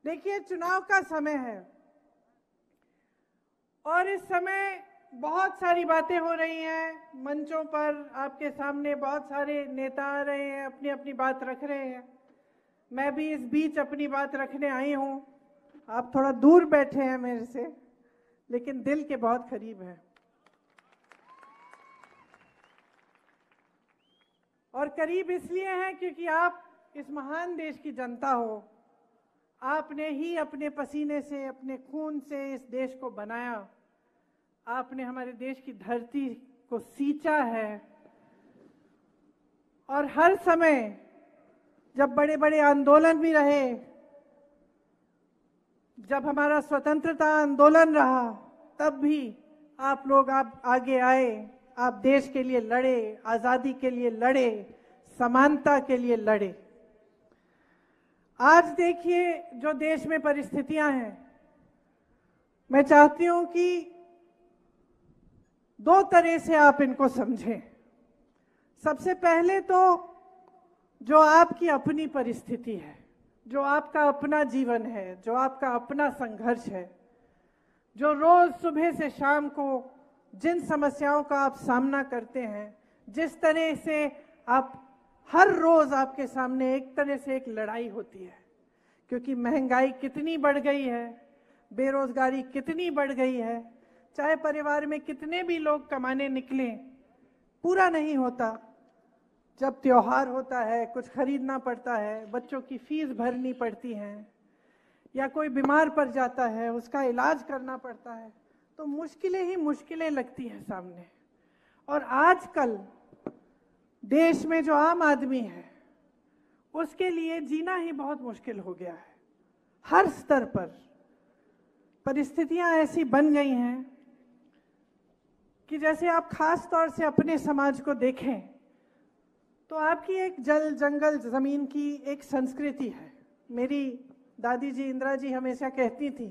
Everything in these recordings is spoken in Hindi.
देखिए, चुनाव का समय है और इस समय बहुत सारी बातें हो रही हैं मंचों पर। आपके सामने बहुत सारे नेता आ रहे हैं, अपनी अपनी बात रख रहे हैं। मैं भी इस बीच अपनी बात रखने आई हूं। आप थोड़ा दूर बैठे हैं मेरे से, लेकिन दिल के बहुत करीब हैं। और करीब इसलिए हैं क्योंकि आप इस महान देश की जनता हो। आपने ही अपने पसीने से, अपने खून से इस देश को बनाया। आपने हमारे देश की धरती को सींचा है। और हर समय जब बड़े बड़े आंदोलन भी रहे, जब हमारा स्वतंत्रता आंदोलन रहा, तब भी आप लोग आगे आए। आप देश के लिए लड़े, आजादी के लिए लड़े, समानता के लिए लड़े। आज देखिए जो देश में परिस्थितियां हैं, मैं चाहती हूं कि दो तरह से आप इनको समझें। सबसे पहले तो जो आपकी अपनी परिस्थिति है, जो आपका अपना जीवन है, जो आपका अपना संघर्ष है, जो रोज सुबह से शाम को जिन समस्याओं का आप सामना करते हैं, जिस तरह से आप हर रोज आपके सामने एक तरह से एक लड़ाई होती है। क्योंकि महंगाई कितनी बढ़ गई है, बेरोजगारी कितनी बढ़ गई है, चाहे परिवार में कितने भी लोग कमाने निकलें, पूरा नहीं होता। जब त्योहार होता है, कुछ खरीदना पड़ता है, बच्चों की फीस भरनी पड़ती है, या कोई बीमार पड़ जाता है, उसका इलाज करना पड़ता है, तो मुश्किलें ही मुश्किलें लगती हैं सामने। और आजकल देश में जो आम आदमी है, उसके लिए जीना ही बहुत मुश्किल हो गया है। हर स्तर पर परिस्थितियां ऐसी बन गई हैं कि जैसे आप खास तौर से अपने समाज को देखें तो आपकी एक जल जंगल जमीन की एक संस्कृति है। मेरी दादी जी इंदिरा जी हमेशा कहती थी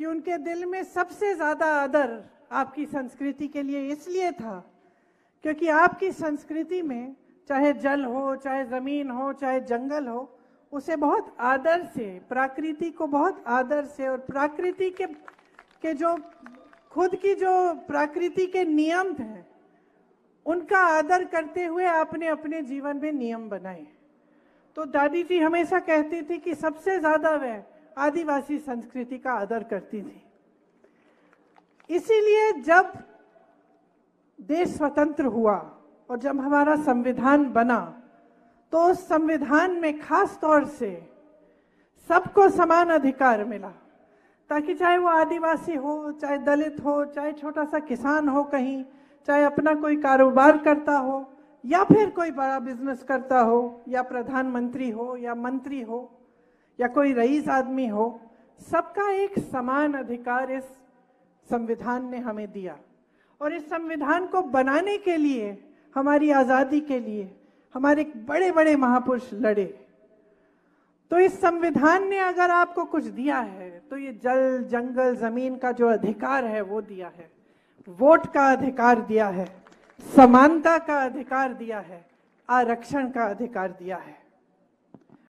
कि उनके दिल में सबसे ज्यादा आदर आपकी संस्कृति के लिए इसलिए था क्योंकि आपकी संस्कृति में चाहे जल हो, चाहे जमीन हो, चाहे जंगल हो, उसे बहुत आदर से, प्रकृति को बहुत आदर से, और प्रकृति के जो खुद की जो प्रकृति के नियम हैं, उनका आदर करते हुए आपने अपने जीवन में नियम बनाए। तो दादी जी हमेशा कहती थी कि सबसे ज्यादा वह आदिवासी संस्कृति का आदर करती थी। इसीलिए जब देश स्वतंत्र हुआ और जब हमारा संविधान बना, तो उस संविधान में खास तौर से सबको समान अधिकार मिला, ताकि चाहे वो आदिवासी हो, चाहे दलित हो, चाहे छोटा सा किसान हो कहीं, चाहे अपना कोई कारोबार करता हो, या फिर कोई बड़ा बिजनेस करता हो, या प्रधानमंत्री हो, या मंत्री हो, या कोई रईस आदमी हो, सबका एक समान अधिकार इस संविधान ने हमें दिया। और इस संविधान को बनाने के लिए, हमारी आजादी के लिए हमारे बड़े बड़े महापुरुष लड़े। तो इस संविधान ने अगर आपको कुछ दिया है तो ये जल जंगल जमीन का जो अधिकार है वो दिया है, वोट का अधिकार दिया है, समानता का अधिकार दिया है, आरक्षण का अधिकार दिया है।